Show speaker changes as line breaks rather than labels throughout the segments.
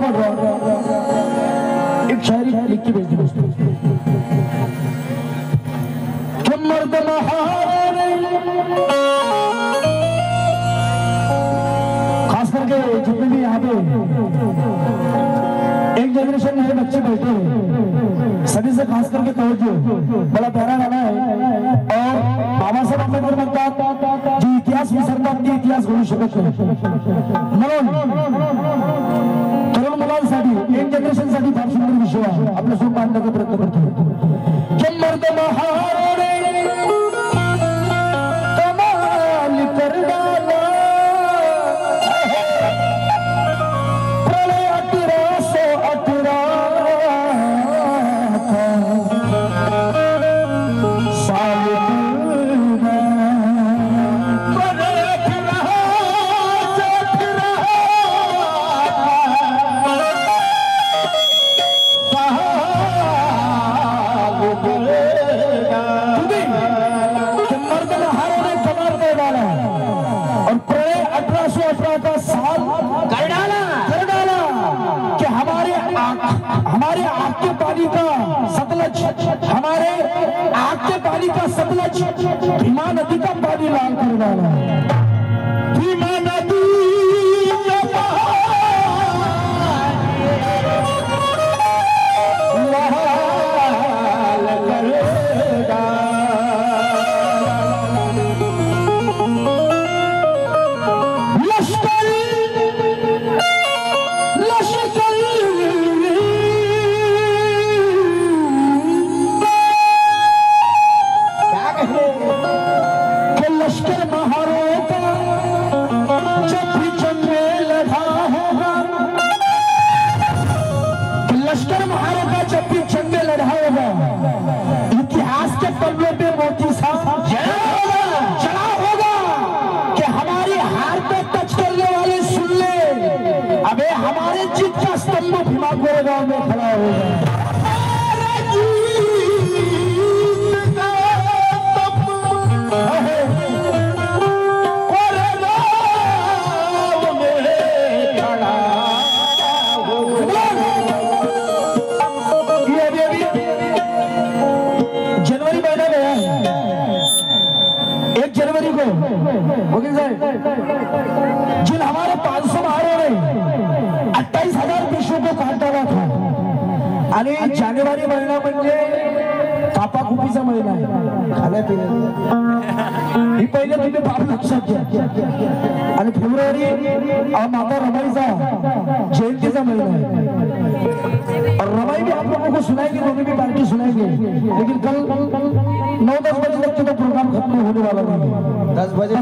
पड़ रहा है। एक शायरी लिख के भेज दी दोस्तों कि मर्द महारे खास करके जितने भी यहाँ पे एक जनरेशन में बच्चे बैठे हैं सभी से खास करके तवज्जो बड़ा प्यारा गाना है और बाबा साहेब आंबेडकर म्हणतात जो इतिहास विसरतात ते इतिहास घडू शकत नाही म्हणून तरुण मुलांसाठी एक जनरेशन साठी फार सुंदर विषय आहे आपल्या सोबत मांडण्याचा प्रयत्न करतो कि मर्द महारे कमाल कर डाला प्रलय 1818 हमारे आग के पानी का सतलज हमारे आग के पानी का सतलज भीमा नदी का पानी लाल कर डाला भीमा नदी लश्कर महारों का जब भी जंग में लड़ा होगा इतिहास के पन्नों पे मोती सा चढ़ा होगा कि हमारी हार पे टच करने वाले सुन ले अबे हमारे जीत का स्तंभ भीमा गोरेगांव में खड़ा होगा जिन हमारे 500 महारों ने 28,000 पिशवों को काट डाला था आणि जानेवारी महिना म्हणजे कापाकुपीचा महिना आहे खाण्यापिण्याचा ही पहिले तुम्ही फार लक्षात घ्या आणि फेब्रुवारी माता रमाईचा जयंतीचा महिना है और रमाई भी आप लोगों को सुनाएंगे दोनों भी पार्टी सुनाएंगे लेकिन कल 9-10 बजे तक तो प्रोग्राम खत्म होने वाला नहीं है 10 बजे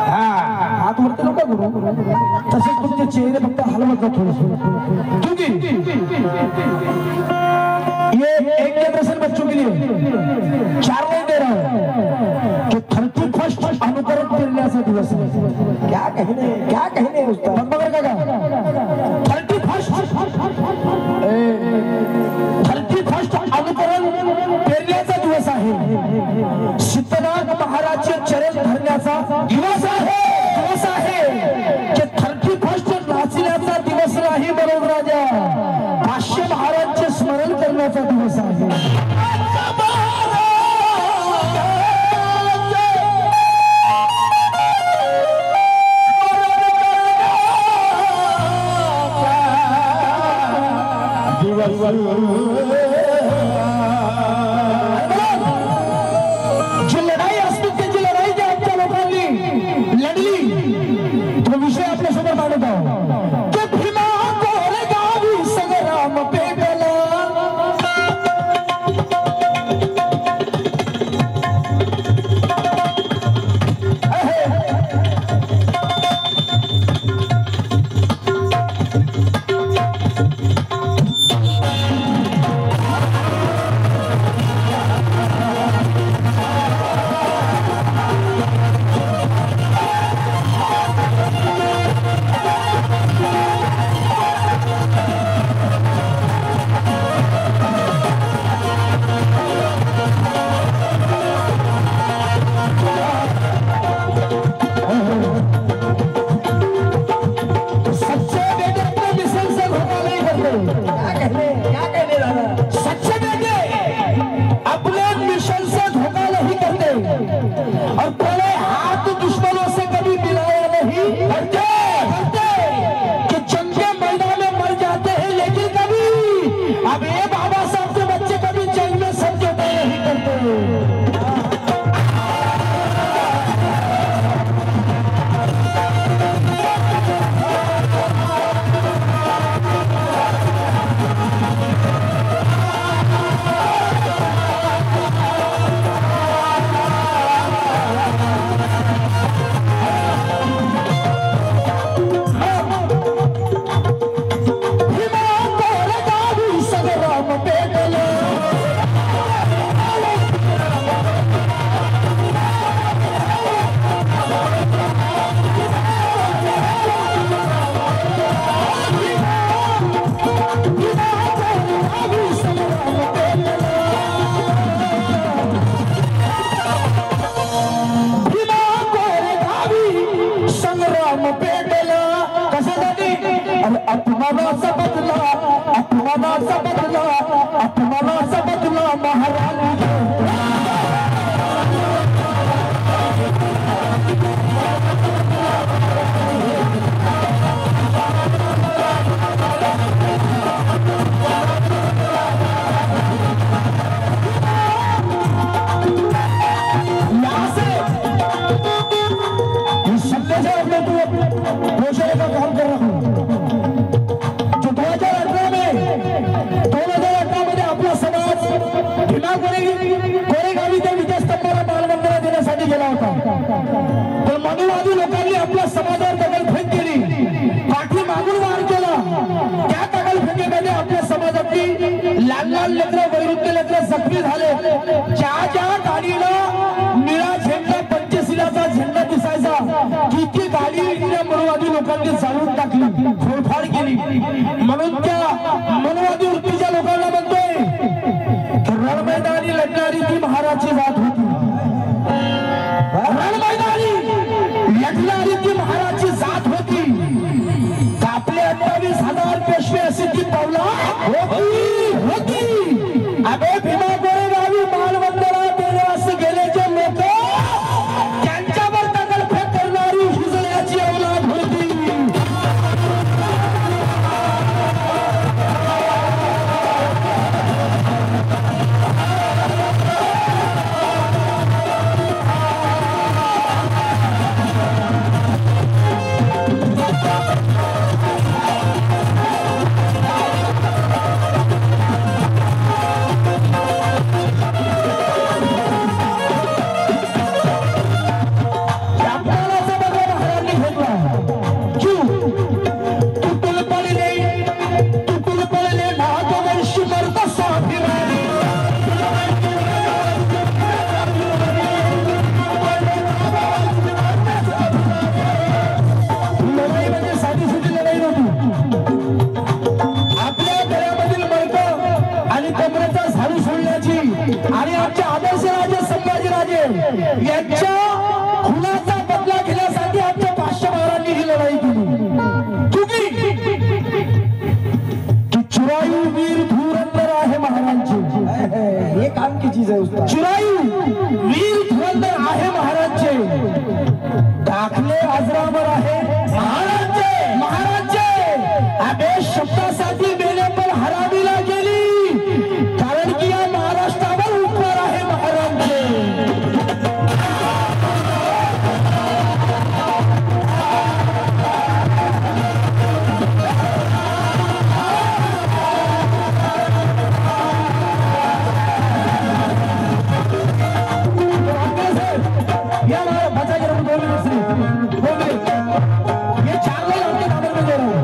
हाथ वरती नका करू तसेच तुमचे चेहरे फक्त हलवत जा थोडे क्योंकि ये एक जनरेशन बच्चों के लिए 4 लाइन दे रहा हूं कि 31st अनुकरण करण्याचा दिवस है क्या कहने उस्ताद बघ का 31st अनुकरण पेरण्याचा दिवस आहे सिद्धनाथ महाराजचे चरण धरण्याचा दिवस आहे की 31st नाचण्याचा दिवस नाही बरोबर राजा भाष्य महाराजचे स्मरण करण्याचा दिवस आहे जी लढाई असते जी लढाई जी आमच्या लोकांनी और पहले हाथ दुश्मनों से कभी मिलाया नहीं करते कि जंग के मैदान में मर जाते हैं, लेकिन कभी अब ये बाबा साहब के बच्चे कभी जंग में समझौता नहीं करते। अपमानाचा बदला महाराज का काम कर रहा हूँ। जो 2018 मध्ये आपला समाज भीमा कोरेगावी त्या विजयस्तंभाला मानवंदना देण्यासाठी गेला होता, तर मनुवादी लोकांनी आपल्या समाजावर दगडफेक केली, पाठी मागून वार केला। त्या दगडफेकीमध्ये आपल्या समाजातली लहान लहान लेकरं वैरुध्य लेकरं जखमी झाले। ज्या गाडीला निळा झेंडा पंचशिलाचा झेंडा दिसायचा ती गाडी इथल्या मनुवादी लोकांनी जाळून टाकली, फोडफाड केली। म्हणून त्या मनुवादी वृत्तीच्या लोकांना म्हणतोय रणमैदानी लढणारी ती महाराजची जात होती, रणमैदानी लढणारी ती महाराजची जात होती। आपले 28,000 पेशवे अशी ती पावला होती। अबे भीमा कोरेगावी मानवंदना देण्यास गेले जे लोक त्यांच्यावर दगडफेक करणारी हिजळ्याची औलाद होती। आणि आमचे आदर्श राजे संभाजीराजे यांच्या खुनाचा बदला घेण्यासाठी आमच्या पाचशेवारांनी ही लढाई केली। की चुरायू वीर धुरंधर आहे महाराजांचे, हे काम की चीज है उस्ताद। चुरायू वीर धुरंधर आहे महाराजांचे, दाखले अजरामर आहे महाराजांचे। अबे शब्दासाठी मेले पण हरामीला गेली, कारण की या महाराष्ट्रावर उपकार आहे महाराजांचे। या बचा के बोल ये चार लोग आपके खबर में दे रहा हूँ।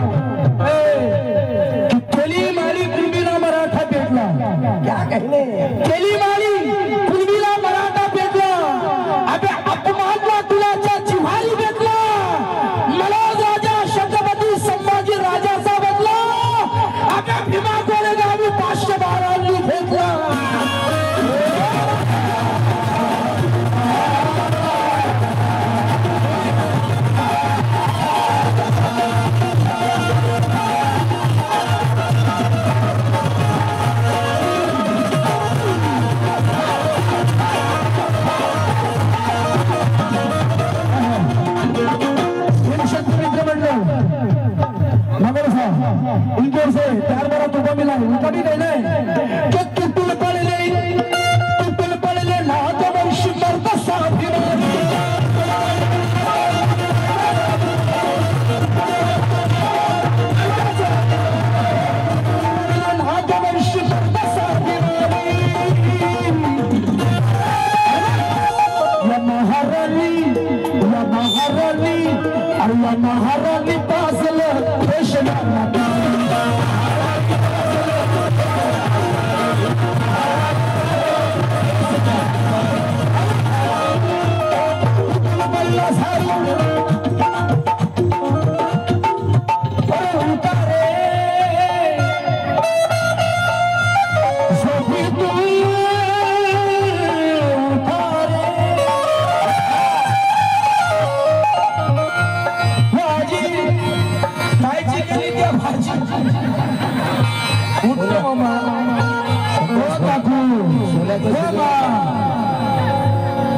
केली मारी कुंभीला मराठा पेटला, क्या कहले केली मारी कुंभीला मराठा पेटला। अबे अपमानला तुलाच्या जिव्हारी भेटला, मलाज राजा छत्रपती संभाजी राजाचा बदला अबे भीमा कोरेगावी 512 घेतला। उनकी ओर से प्यार भरा तोहफा मिला है, उनका भी कहना है कि टुटुल पड़ ले ना तो वंश मर्द साथी महारानी पासल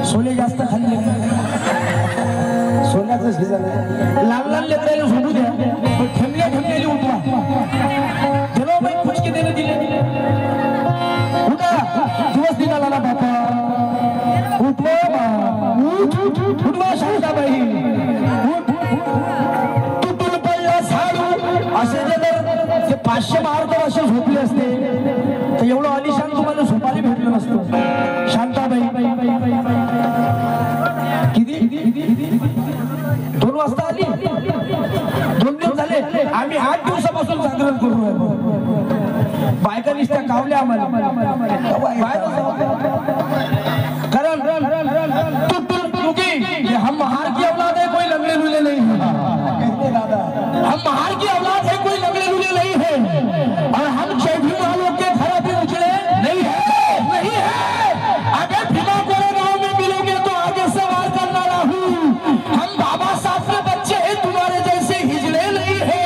सोले जास्त खाल्ले सोन्याचं शिजन लाल लाल लेकरायला झोपू द्या पण ठेमलेली उठवा चलो बाई कुचकी देणे दिले उठा दिवस निघाला ना बापा उठवा शांताबाई तुटून पडला साडू असे जर 500 मारतो असे झोपले असते तर एवढं अलिशान तुम्हाला झोपायला भेटलं नसतं शांताबाई किती 2 वाजता आली 2 दिवस झाले आम्ही 8 दिवसापासून जागरण करू राहिलो बायका निष्ठा कावल्या आम्हाला कारण क्योंकि हम महार की औलाद है कोई लंगड़े लूले नहीं है हम महार की औलाद है कोई लंगड़े लूले नहीं है और हम चौधरी वालों के घर भी उजड़े नहीं है अगर भीमा कोरे गांव में मिलोगे तो आगे से वार करना राहू हम बाबा साहब के बच्चे हैं तुम्हारे जैसे हिजड़े नहीं है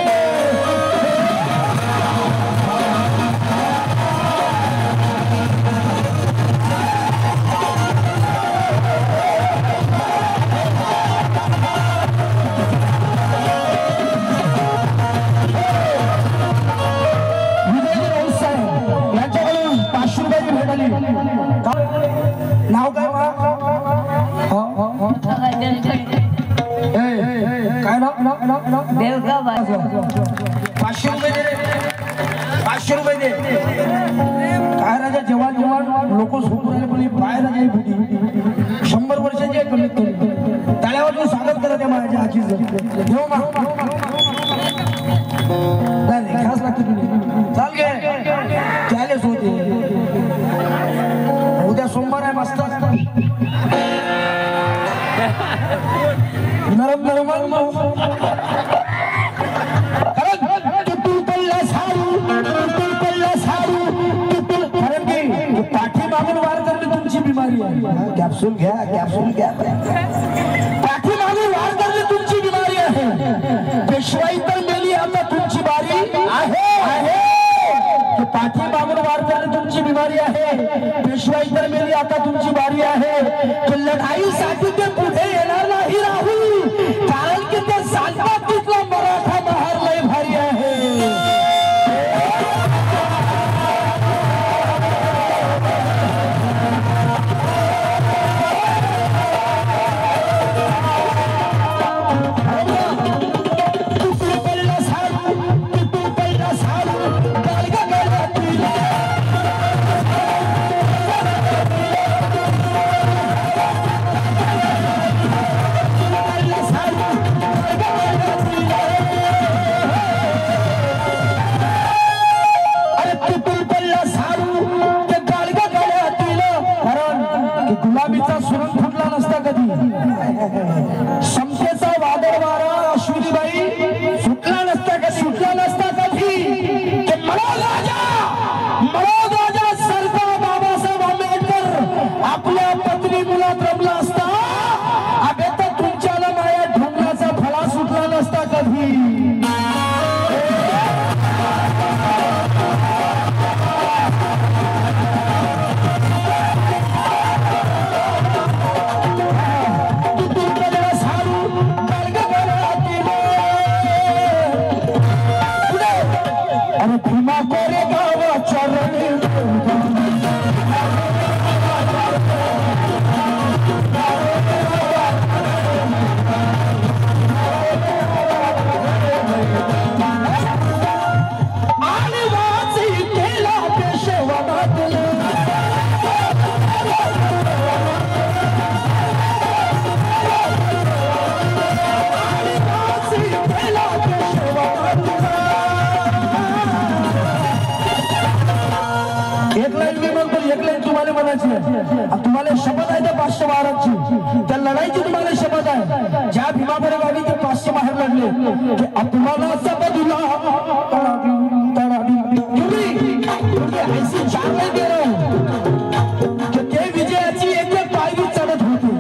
नाव काय काय नाव
बेलगाव
500 रुपये दे 500 रुपये दे काय राजा जवान लोक झोपून राहिले पण बाहेर राजा फुटी 100 वर्षाची आहे कमीत कमी टाळ्यावर तू स्वागत करा त्या माझ्या आजीचं देव मा नाही खास लागते तुम्ही चाल गे त्यालेच होते उद्या सोमवार आहे मस्त नरम पाठी मागून वार करणे तुमची बिमारी आहे कॅप्सूल घ्या पाठी मागून वार करणे तुमची बिमारी आहे पेशवाई तर मेली आता तुमची बारी आहे पाठी मागून वार करणे तुमची बिमारी आहे पेशवाई तर मेली आता तुमची बारी आहे लढाईसाठी ते पुढे येणार नाही राहू कारण की ते सांगतात तिथला मराठा महार लय भारी आहे आहे तुम्हाला शपथ आहे त्या 500 महाराजची त्या लढाईची तुम्हाला शपथ आहे ज्या भीमापुरी गावी ते 500 महार लढले की तुम्हाला शपथ दिला ऐसी चार में दे रहा हूं कि ते विजयाची एक एक पायरी चढत होती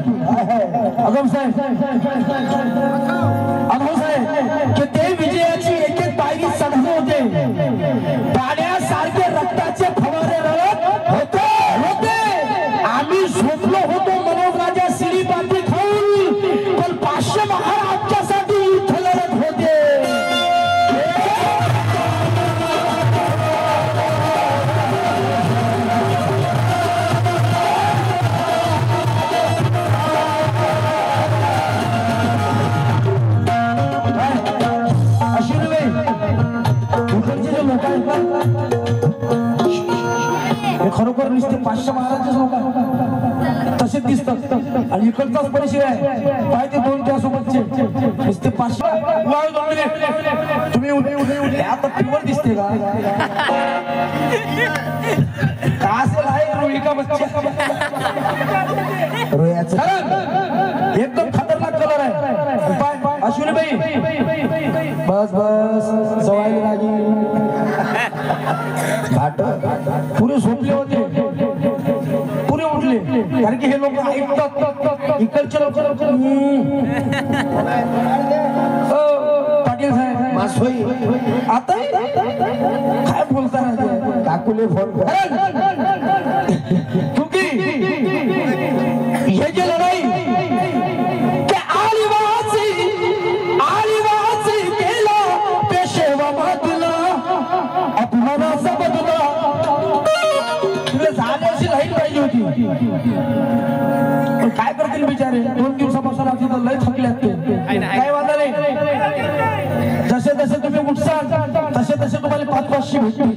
अगम साहेब कि ते विजयाची एक एक पायरी चढत होते पाण्यासारखे रक्ताचे फवारे रळत होते आम्ही झोपलो होतो मनोज राजा शिडी पाठी खाऊन पण 500 महार आमच्यासाठी युद्ध लढत होते खरोखर नुसते 500 महाराजच लोक तसेच दिसतात आणि इकडचाच परिचय आहे काय ते दोन त्यासोबतचे नुसते 500 तुम्ही उभे आता प्युअर दिसते का असेल आहे रोही का बच्चा रोयाचं एकदम खतरनाक कलर आहे अश्विनी बाई बस जवायला लागली घाट पुरे झोपले होते पुरे उठले कारण की हे लोक ऐकतात इकडचे लोक पाटील साहेब मासोई आता काय बोलता काकुले फोन क्योंकि हे जे लढाई केला पेशवा मातला अपमाना सबदला तुला झाल्याशी राहील पाहिजे होती काय करतील बिचारे 2 दिवसापासून आधी तर लय थकल्यात ते काय वादा नाही जसे जसे तुम्ही उठसाल तसे तुम्हाला 500 भेटतील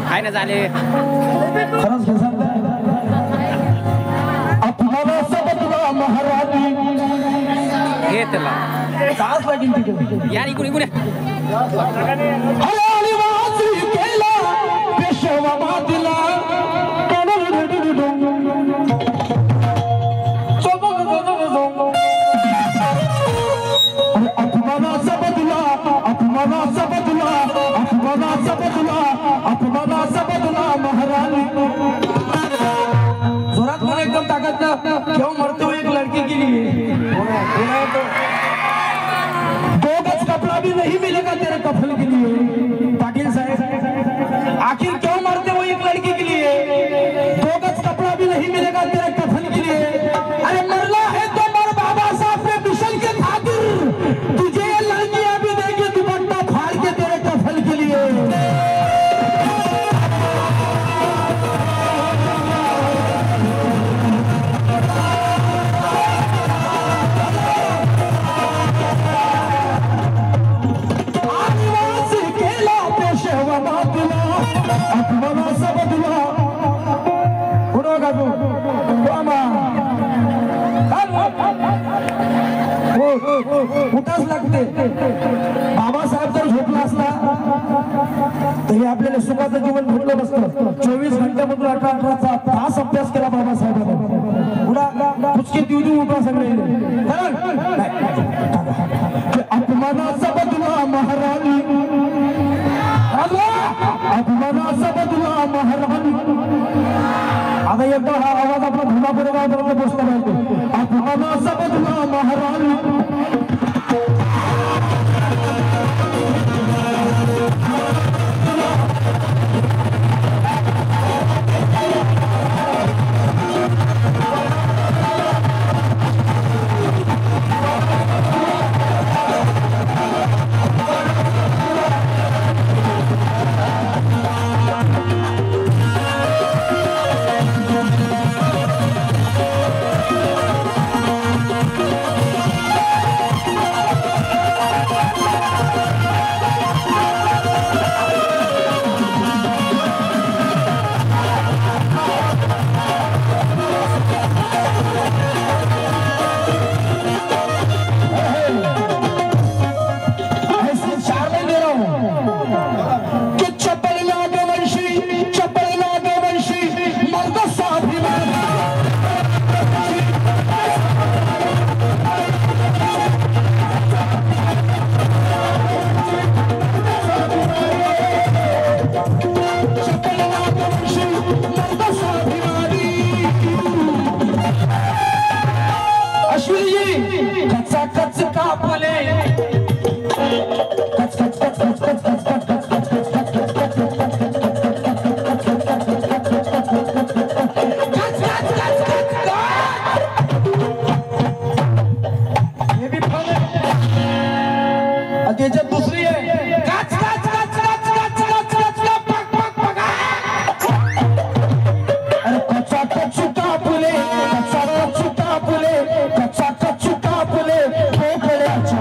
काय ना झाले
खरंच घेसाल अपमाना सबदला महाराणी
घेतला
तास लागेल तिकडे
या इकडे
केला पेशवा मातला महारानी जोरात मला एकदम ताकत ना क्यों मरते हुए एक लड़की के लिए दो गज कपड़ा भी नहीं मिलेगा तेरे कफन के लिए पाटिल साहब आखिर क्यों मरते हो एक लड़की के लिए 2 गज कपड़ा भी नहीं मिलेगा तेरे कफन के लिए अरे मरना है तो मर बाबा साहब पे मिशन के खातिर तुझे ये लड़की अभी देगी दुपट्टा फाड़ के तेरे कफन के लिए उठाच लागते बाबासाहेब जर झोपला असला तर हे आपल्याला सुखाचं जीवन भेटलं नसतं 24 घंट्यामधून 18 तास अभ्यास केला बाबासाहेबांनी पुढा पुचके दिवशी उठवा सगळे अपमानाचा बदला महाराणी अपमानाचा बदला महाराणी आता एकदा हा आवाज आपला भीमापुरी गावापर्यंत पोहोचला पाहिजे अपमानाचा बदला महाराणी काश्मीरी कच्चा कच कापले कच कच कच कच कच कच कच कच कच त्याच्यात दुसरी आहे काच काच काच काच काच काच काच का पक पक पक अरे कच्चा कच्चू कापले कच्चा कच्चू कापले कच्चा कच्चू कापले ठोकड्याच्या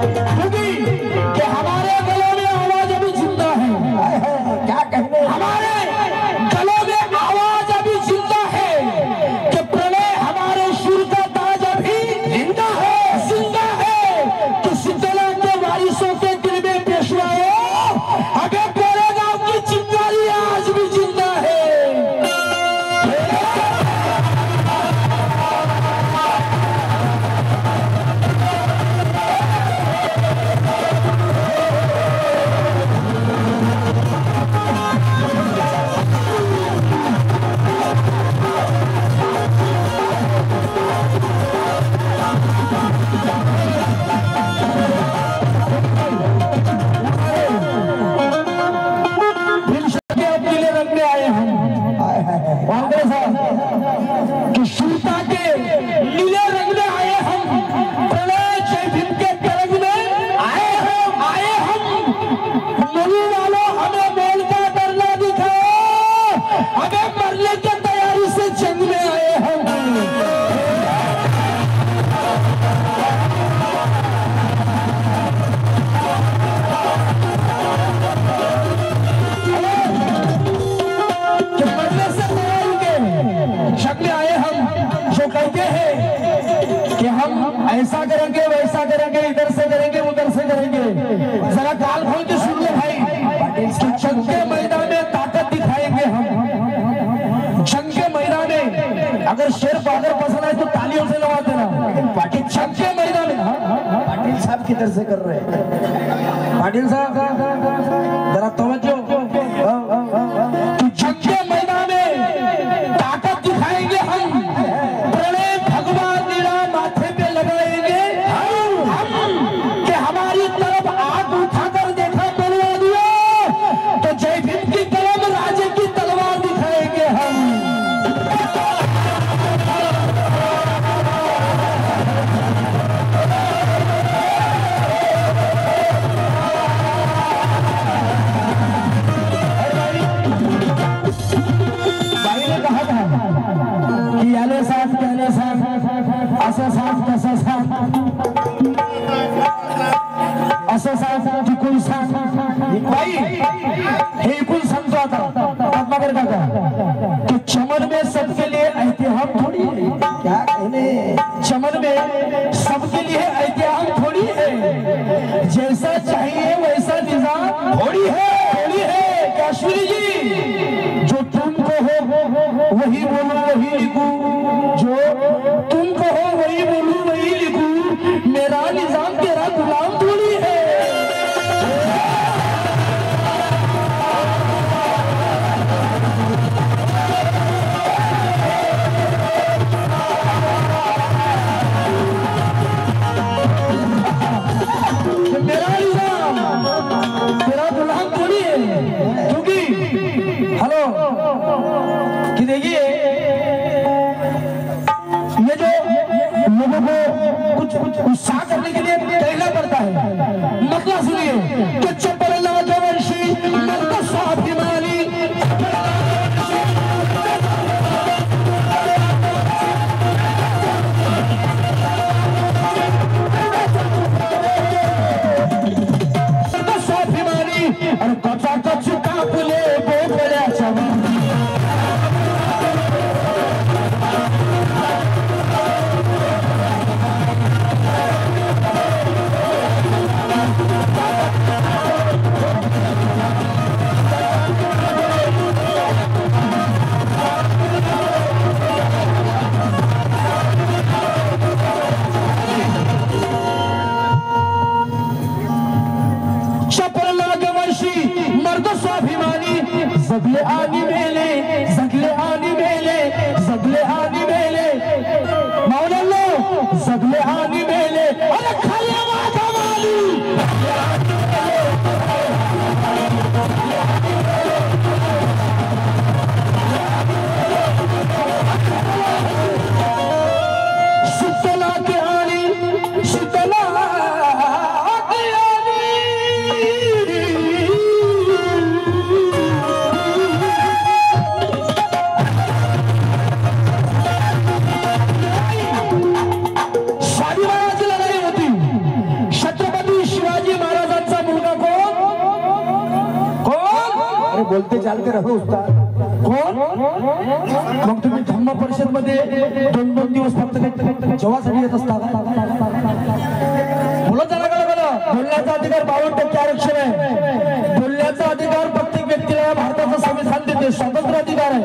कि हमारे गलों में आवाज अभी जिंदा है क्या कहने हमारे गलों में आवाज अभी जिंदा है कि प्रलय हमारे सुर का ताज अभी जिंदा है कि शीतला के वारिसों के दिल में पेशवाओं अगर गोरेगांव की चिंगारी आज भी जिंदा है कि शूरता के नीले रंग में आए हम प्रलय जय भीम के तरंग में आए हम मरने वालों हमें मौत का डर ना दिखाओ हमें मरने की तैयारी से जंग में आए हम शक्ल आए हम जो कहते हैं कि हम ऐसा करेंगे वैसा करेंगे इधर से करेंगे उधर से करेंगे जरा काल खोल के सुन लो भाई जंग के मैदान में ताकत दिखाएंगे हम जंग के मैदान में अगर शेर अगर पसंद आए तो तालियों से लगा देना पाटिल जंग के मैदान में पाटिल साहब किधर से कर रहे हैं पाटिल साहब जरा तवज्जो जंग के मैदान में ताकत दिखाएंगे हम प्रलय भगवान लीला माथे पे लगाएंगे हम कि हमारी तरफ आग उठाकर देखा बलवादियों तो जय भीम की कलम राजे की तलवार दिखाएंगे हम याले साथ कहले साथ असं साथ तसं साथ असं साथ टिकून साथ बाई हे इकून सांगतो आता पद्माकर काका कि चमन में सबके लिए ऐतिहाम थोड़ी है क्या कहने चमन में सबके लिए ऐतिहाम थोड़ी है जैसा चाहिए वैसा निजाम थोड़ी है काश्मीरी जी जो तुमको हो वही बोलो वही लिखूं जो तुम कहो वही बोलूं वही लिखूं मेरा निजाम तेरा गुलाम थोड़ी है मेरा निजाम तेरा गुलाम थोड़ी है क्योंकि हेलो कि देखिए ये जो लोगों को कुछ उत्साह करने के लिए कहना पड़ता है मतलब सुनिए कि चप्पल लाजवंशी मर्द स्वाभिमानी और कच्चा कच्चू कापले बोकड्याच्या जगले आणि मेले, जगले आणि मेले, जगले आणि मेले, मावळ्यांनो जगले आणि मेले, अरे खाली माझा माली शीतला के आली, शीतला के आली, स्वाभिमानाची लढाई होती. छत्रपती शिवाजी महाराजांचा मुलगा कोण कोण? अरे बोलते चालते रहो उस्ताद. कोण? मग तुम्ही धम्म परिषद मध्ये 2-2 दिवस फक्त जेवासाठी येत असता. बोलत जाणार का बघा. बोलण्याचा अधिकार 52% आरक्षण आहे. बोलण्याचा अधिकार प्रत्येक व्यक्तीला या भारताचं संविधान देते. स्वातंत्र्य अधिकार आहे.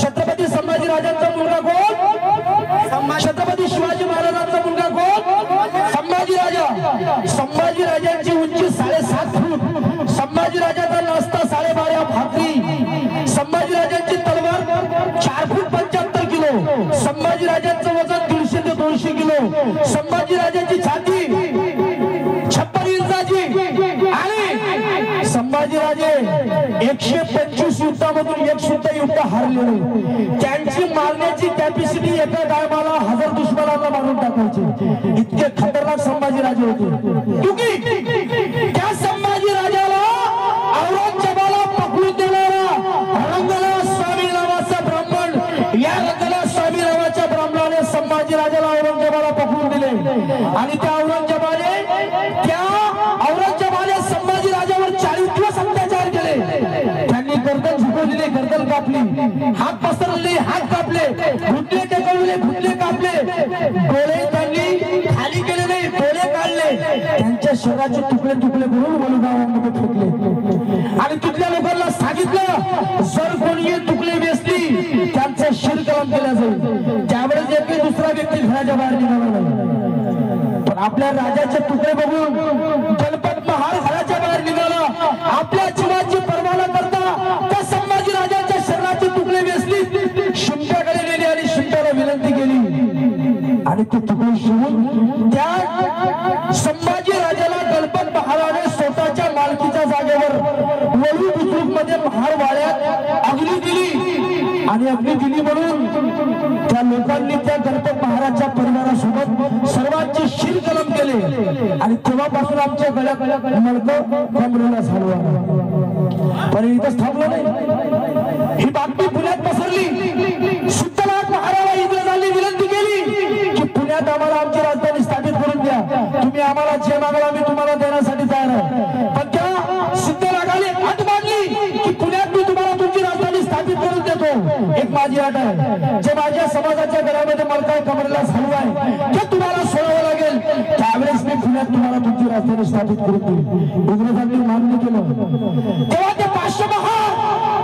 छत्रपती संभाजी राजांचा मुलगा कोण? छत्रपती शिवाजी महाराजांचा मुलगा कोण? संभाजी राजा. संभाजी राजांची उंची 7.5 फूट. संभाजी राजाचा नाश्ता 12.5 भाकरी. संभाजी राजांची तलवार 4 फूट 75 किलो. संभाजी राजांचं वजन 150 ते 200 किलो. संभाजी राजांची छाती 56 इंचाची. आणि संभाजी राजे 125 युद्धामधून 1 सुद्धा युद्ध हारलेले. त्यांची मारण्याची कॅपॅसिटी एका टायमाला 1000 दुश्मनांना मारून टाकायचे. इतके खतरनाक संभाजी राजे होते. क्योंकि त्या संभाजी राजाला औरंगजेबाला पकडून देणारा रंगला स्वामी नावाचा ब्राह्मण, या रंगला स्वामी नावाच्या ब्राह्मणाने संभाजी राजाला औरंगजेबाला पकडून दिले. आणि त्या औरंगजेबाने संभाजी राजावर 40 दिवस अत्याचार केले. त्यांनी गर्दन झुकवलेली, गर्दन कापली. हात पसरवले, हात कापले. घुटणे टेकवले, घुटणे कापले. डोळे त्यांनी खाली केले नाही, डोळे काढले. त्यांच्या शरीराचे तुकडे तुकडे करून वलगावांमध्ये फेकले. आणि तिथल्या लोकांना सांगितलं जर कोणी तुकडे वेचली त्यांचं शिरकलम केलं जाईल. त्यावेळेस एकही दुसरा व्यक्ती घराच्या बाहेर निघाला नाही. पण आपल्या राजाचे तुकडे बघून गणपत महार घराच्या बाहेर निघाला. आपल्या जीवाची पर्वा न करता त्या संभाजी राजाच्या शरीराचे तुकडे वेचली, शिंप्याकडे गेली आणि शिंप्याला विनंती केली. आणि ते तुकडे शिवून त्या संभाजी राजाला गणपत महाराने स्वतःच्या मालकीच्या जागेवर वळू बुद्रुक मध्ये महार वाड्यात अग्नी दिली. आणि अग्नी दिली म्हणून त्या लोकांनी त्या गणपत महाराजच्या परिवारासोबत सर्वांचे शिरकलम केले. आणि तेव्हापासून आमच्या गळ्यात मडकं कमरेला झालो. पण इथंच थांबलो नाही. ही बातमी पुण्यात पसरली. सिद्धनाथ महाराज इंग्रजांनी विनंती केली की पुण्यात आम्हाला आमची राजधानी स्थापित करून द्या. तुम्ही आम्हाला जे मागाल आम्ही तुम्हाला देण्यासाठी तयार आहे. पण त्या सिद्धनाथाने अट मांडली की पुण्यात मी तुम्हाला तुमची राजधानी स्थापित करून देतो. एक माझी अट आहे, जे माझ्या समाजाच्या घरामध्ये मडकं कमरेला झालो आहे ते तुम्हाला सोडावं लागेल. त्यावेळेस मी पुण्यात तुम्हाला तुमची राजधानी स्थापित करून देईल. इंग्रजांनी मान्य केलं. तेव्हा ते 500 महार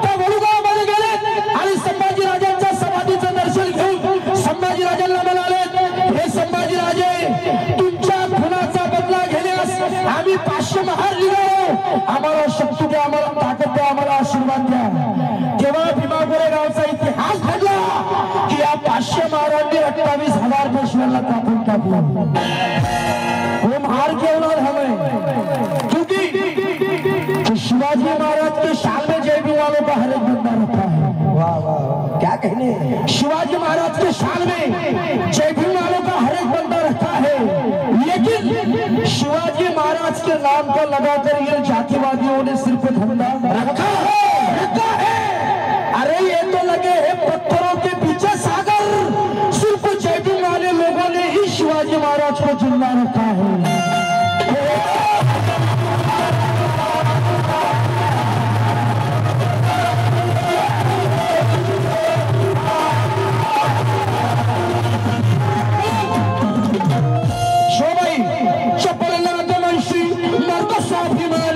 त्या वडूगावामध्ये गेले आणि संभाजी राजांच्या समाधीचं दर्शन घेऊन संभाजी राजांना म्हणाले, हे संभाजी राजे, तुमच्या खुनाचा बदला घेण्यास आम्ही 500 महार निघालो. आम्हाला शक्ती द्या, आम्हाला ताकद द्या, आम्हाला आशीर्वाद द्या. तेव्हा भीमा गोरेगावचा इतिहास घडला की या 500 महारांनी 28,000 पेशव्यांना कापून टाकलं. वो महार केवल हमें, क्योंकि शिवाजी महाराज के शान में जय भीम वालों का हर एक बंदा रखा है. वाह वाह, क्या कहने. शिवाजी महाराज के शान में जय भीम वालों का हर एक बंदा रखा है. लेकिन शिवाजी महाराज के नाम को लगाकर ये जातिवादियों ने सिर्फ धंधा रखा है. अरे ये तो लगे हैं पत्थरों के पीछे सागर. सिर्फ जय भीम वाले लोगों ने ही शिवाजी महाराज को जिंदा रखा है. चपल नरक मंशी नरक स्वाभिमानी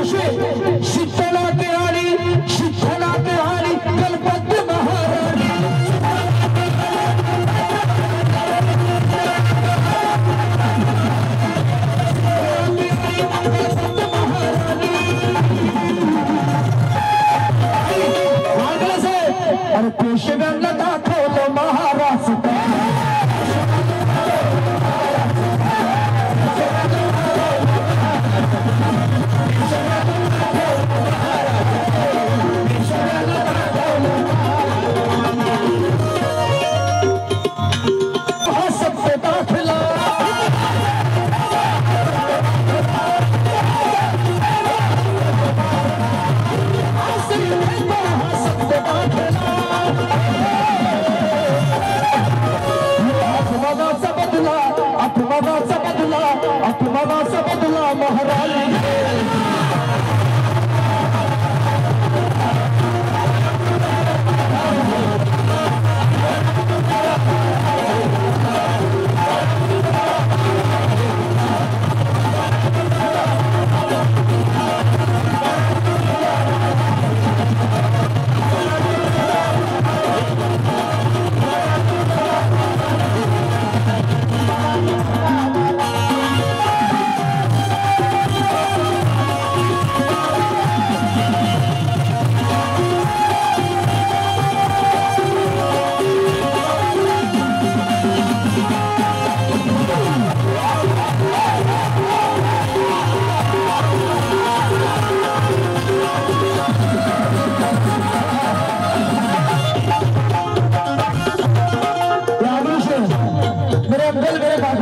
असे शीतलाते आली शीतलाते आली गणपती महाराणी अरे पेशव्यांना दाखवलं महाराज अपमानाचा बदला महाराणी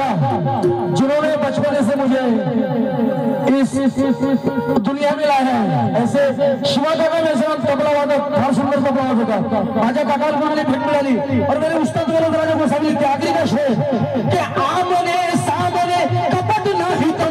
जिन्होंने बचपन से मुझे इस दुनिया में लाया है ऐसे शिवा काका वैसे तबला वादक फार सुंदर तबला वादक होता माझ्या काकाला कोणाला भेट मिळाली और मेरे उस्ताद राजा गोसावी त्यागी का शेर कि आमने सामने कपट नाही तो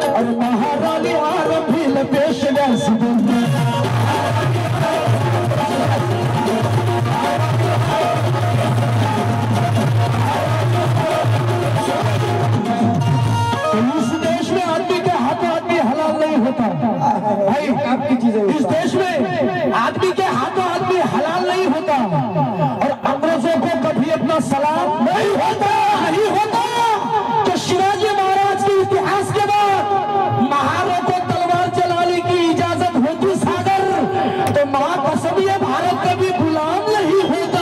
महाराणी आरंभील पेशव्यास इस देश में आदमी के हाथों आदमी हलाल नहीं होता भाई आपकी चीजें इस देश में आदमी के हाथों आदमी हलाल नहीं होता और अंग्रेजों को कभी अपना सलाम नहीं होता नहीं होता तो शिवाजी महाराज के इतिहास के बाद महारों को तलवार चलाने की इजाजत होती सागर तो महाकसम ये भारत कभी गुलाम नहीं होता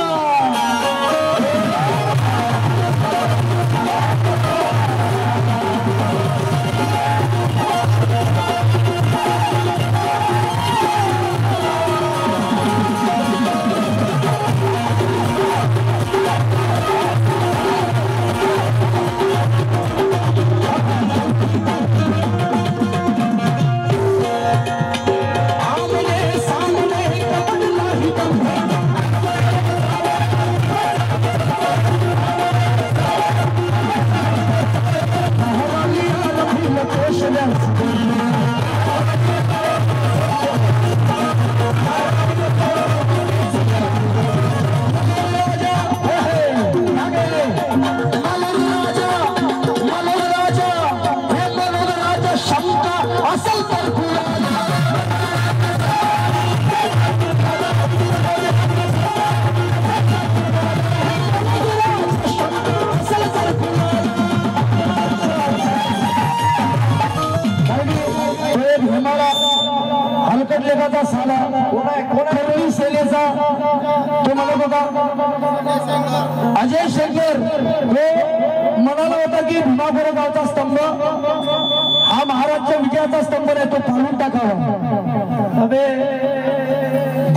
हलकट लेखाचा साला कोणा सेनेचा तो म्हणत होता अजय शेखर हे म्हणाला होता की भीमापुरा गावचा स्तंभ हा महाराजच्या विजयाचा स्तंभ नाही तो फाडून टाकावा अबे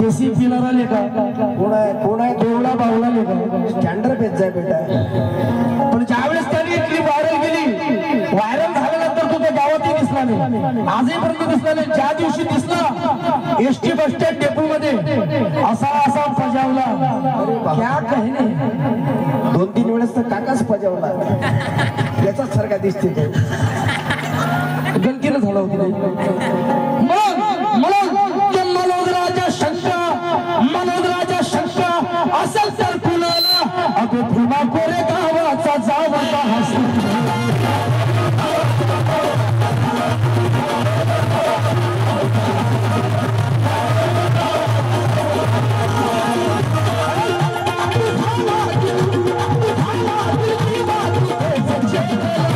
देसी पिणारा लेखा कोण आहे देवळा बावला लेखा स्टँडर्ड पेज आहे बेटा पण ज्यावेळेस त्यांनी इतकी व्हायरल गेली व्हायरल झाल्यानंतर तो गावातही दिसला नाही आजहीपर्यंत दिसला नाही ज्या दिवशी दिसला एसटी बस स्टँड डेपो मध्ये असा असा फजावला क्या कहने 2-3 वेळेस तर काकाच पजवला याचा सारखा दिसते तो गलतीनं झाला होती मनोदराजा शंका असेल तर कुणाला अगो भीमा कोरे गावाचा जावता हसी Jai